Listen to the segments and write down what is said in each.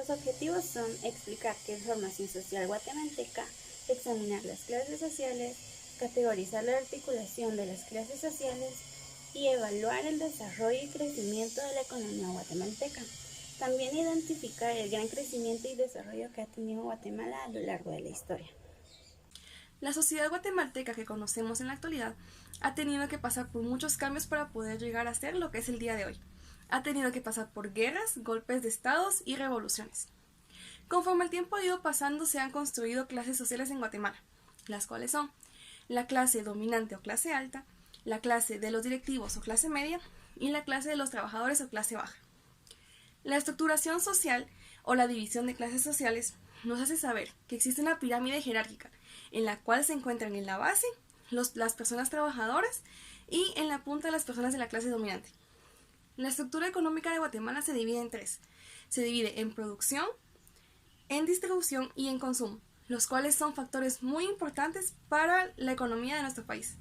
Los objetivos son explicar qué es formación social guatemalteca, examinar las clases sociales, categorizar la articulación de las clases sociales y evaluar el desarrollo y crecimiento de la economía guatemalteca. También identificar el gran crecimiento y desarrollo que ha tenido Guatemala a lo largo de la historia. La sociedad guatemalteca que conocemos en la actualidad ha tenido que pasar por muchos cambios para poder llegar a ser lo que es el día de hoy. Ha tenido que pasar por guerras, golpes de estados y revoluciones. Conforme el tiempo ha ido pasando, se han construido clases sociales en Guatemala, las cuales son la clase dominante o clase alta, la clase de los directivos o clase media y la clase de los trabajadores o clase baja. La estructuración social o la división de clases sociales nos hace saber que existe una pirámide jerárquica en la cual se encuentran en la base las personas trabajadoras y en la punta las personas de la clase dominante. La estructura económica de Guatemala se divide en tres. Se divide en producción, en distribución y en consumo, los cuales son factores muy importantes para la economía de nuestro país.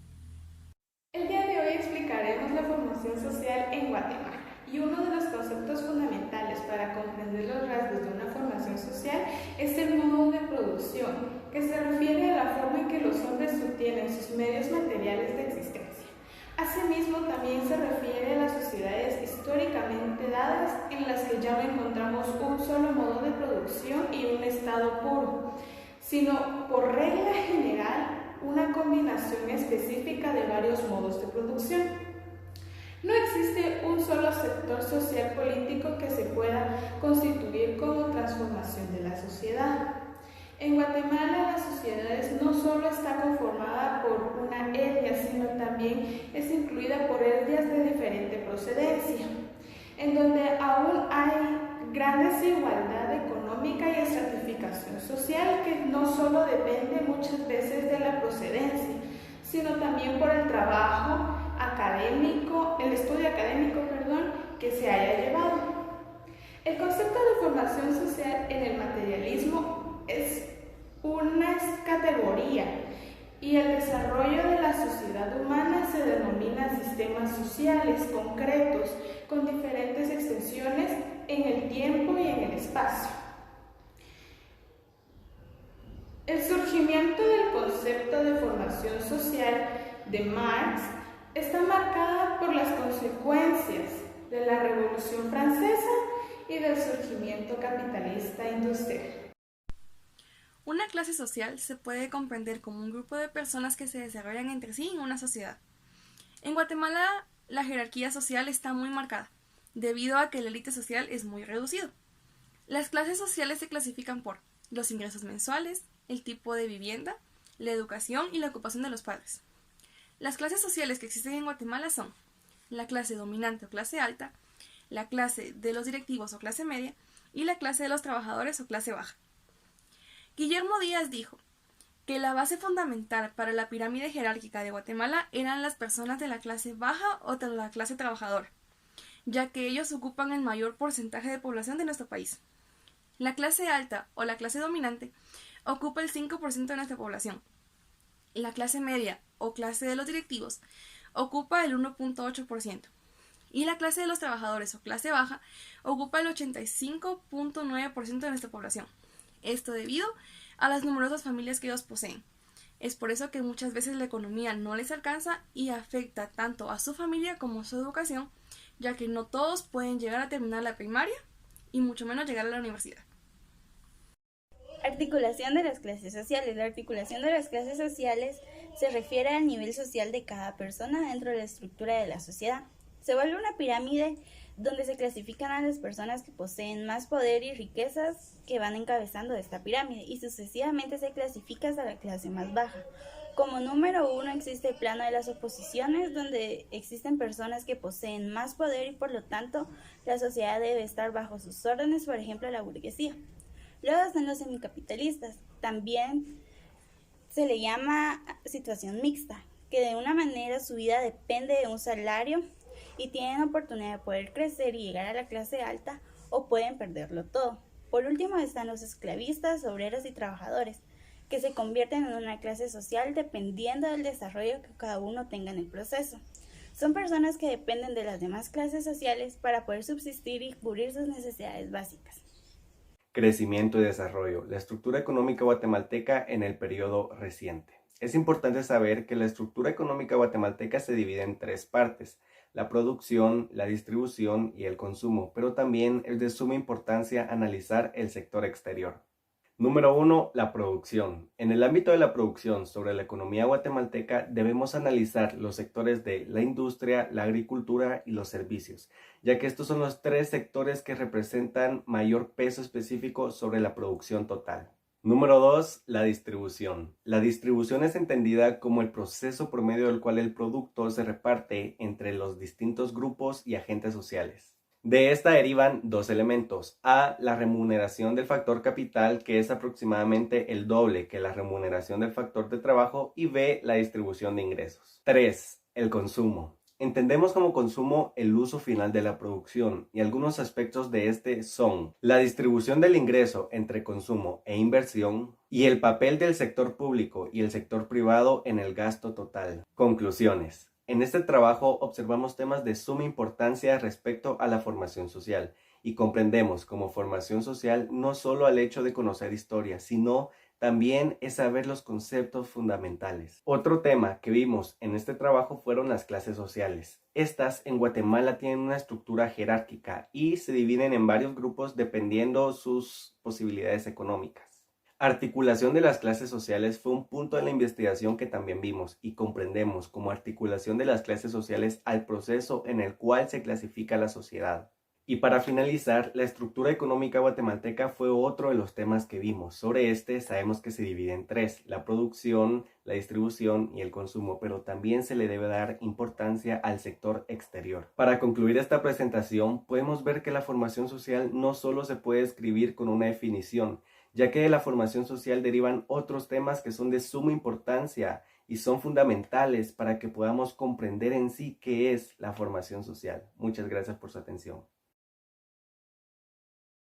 El día de hoy explicaremos la formación social en Guatemala y uno de los conceptos fundamentales para comprender los rasgos de una formación social es el modo de producción, que se refiere a la forma en que los hombres obtienen sus medios materiales de existencia. Asimismo, también se refiere a las sociedades históricamente dadas en las que ya no encontramos un solo modo de producción y un estado puro, sino por regla general una combinación específica de varios modos de producción. No existe un solo sector social político que se pueda constituir como transformación de la sociedad. En Guatemala, las sociedades no solo está conformada por una etnia, sino también es incluida por etnias de diferente procedencia, en donde aún hay gran desigualdad económica y estratificación social que no solo depende muchas veces de la procedencia, sino también por el trabajo académico, el estudio académico, que se haya llevado. El concepto de formación social en el materialismo es una categoría y el desarrollo de la sociedad humana se denomina sistemas sociales concretos con diferentes extensiones en el tiempo y en el espacio. El surgimiento del concepto de formación social de Marx está marcada por las consecuencias de la Revolución Francesa y del surgimiento capitalista industrial. Una clase social se puede comprender como un grupo de personas que se desarrollan entre sí en una sociedad. En Guatemala, la jerarquía social está muy marcada, debido a que la élite social es muy reducido. Las clases sociales se clasifican por los ingresos mensuales, el tipo de vivienda, la educación y la ocupación de los padres. Las clases sociales que existen en Guatemala son la clase dominante o clase alta, la clase de los directivos o clase media y la clase de los trabajadores o clase baja. Guillermo Díaz dijo que la base fundamental para la pirámide jerárquica de Guatemala eran las personas de la clase baja o de la clase trabajadora, ya que ellos ocupan el mayor porcentaje de población de nuestro país. La clase alta o la clase dominante ocupa el 5% de nuestra población. La clase media o clase de los directivos ocupa el 1.8%. Y la clase de los trabajadores o clase baja ocupa el 85.9% de nuestra población. Esto debido a las numerosas familias que ellos poseen. Es por eso que muchas veces la economía no les alcanza y afecta tanto a su familia como a su educación, ya que no todos pueden llegar a terminar la primaria y mucho menos llegar a la universidad. Articulación de las clases sociales. La articulación de las clases sociales se refiere al nivel social de cada persona dentro de la estructura de la sociedad. Se vuelve una pirámide donde se clasifican a las personas que poseen más poder y riquezas que van encabezando esta pirámide y sucesivamente se clasifica hasta la clase más baja. Como número 1 existe el plano de las oposiciones, donde existen personas que poseen más poder y por lo tanto la sociedad debe estar bajo sus órdenes, por ejemplo la burguesía. Luego están los semicapitalistas, también se le llama situación mixta, que de una manera su vida depende de un salario y tienen oportunidad de poder crecer y llegar a la clase alta o pueden perderlo todo. Por último están los esclavistas, obreros y trabajadores, que se convierten en una clase social dependiendo del desarrollo que cada uno tenga en el proceso. Son personas que dependen de las demás clases sociales para poder subsistir y cubrir sus necesidades básicas. Crecimiento y desarrollo. La estructura económica guatemalteca en el periodo reciente. Es importante saber que la estructura económica guatemalteca se divide en tres partes: la producción, la distribución y el consumo, pero también es de suma importancia analizar el sector exterior. Número 1. La producción. En el ámbito de la producción sobre la economía guatemalteca debemos analizar los sectores de la industria, la agricultura y los servicios, ya que estos son los tres sectores que representan mayor peso específico sobre la producción total. Número 2. La distribución. La distribución es entendida como el proceso por medio del cual el producto se reparte entre los distintos grupos y agentes sociales. De esta derivan dos elementos: A, la remuneración del factor capital, que es aproximadamente el doble que la remuneración del factor de trabajo, y B, la distribución de ingresos. 3. El consumo. Entendemos como consumo el uso final de la producción, y algunos aspectos de este son la distribución del ingreso entre consumo e inversión y el papel del sector público y el sector privado en el gasto total. Conclusiones. En este trabajo observamos temas de suma importancia respecto a la formación social y comprendemos como formación social no solo al hecho de conocer historia, sino también es saber los conceptos fundamentales. Otro tema que vimos en este trabajo fueron las clases sociales. Estas en Guatemala tienen una estructura jerárquica y se dividen en varios grupos dependiendo sus posibilidades económicas. Articulación de las clases sociales fue un punto de la investigación que también vimos y comprendemos como articulación de las clases sociales al proceso en el cual se clasifica la sociedad. Y para finalizar, la estructura económica guatemalteca fue otro de los temas que vimos. Sobre este sabemos que se divide en tres: la producción, la distribución y el consumo, pero también se le debe dar importancia al sector exterior. Para concluir esta presentación, podemos ver que la formación social no solo se puede escribir con una definición, ya que de la formación social derivan otros temas que son de suma importancia y son fundamentales para que podamos comprender en sí qué es la formación social. Muchas gracias por su atención.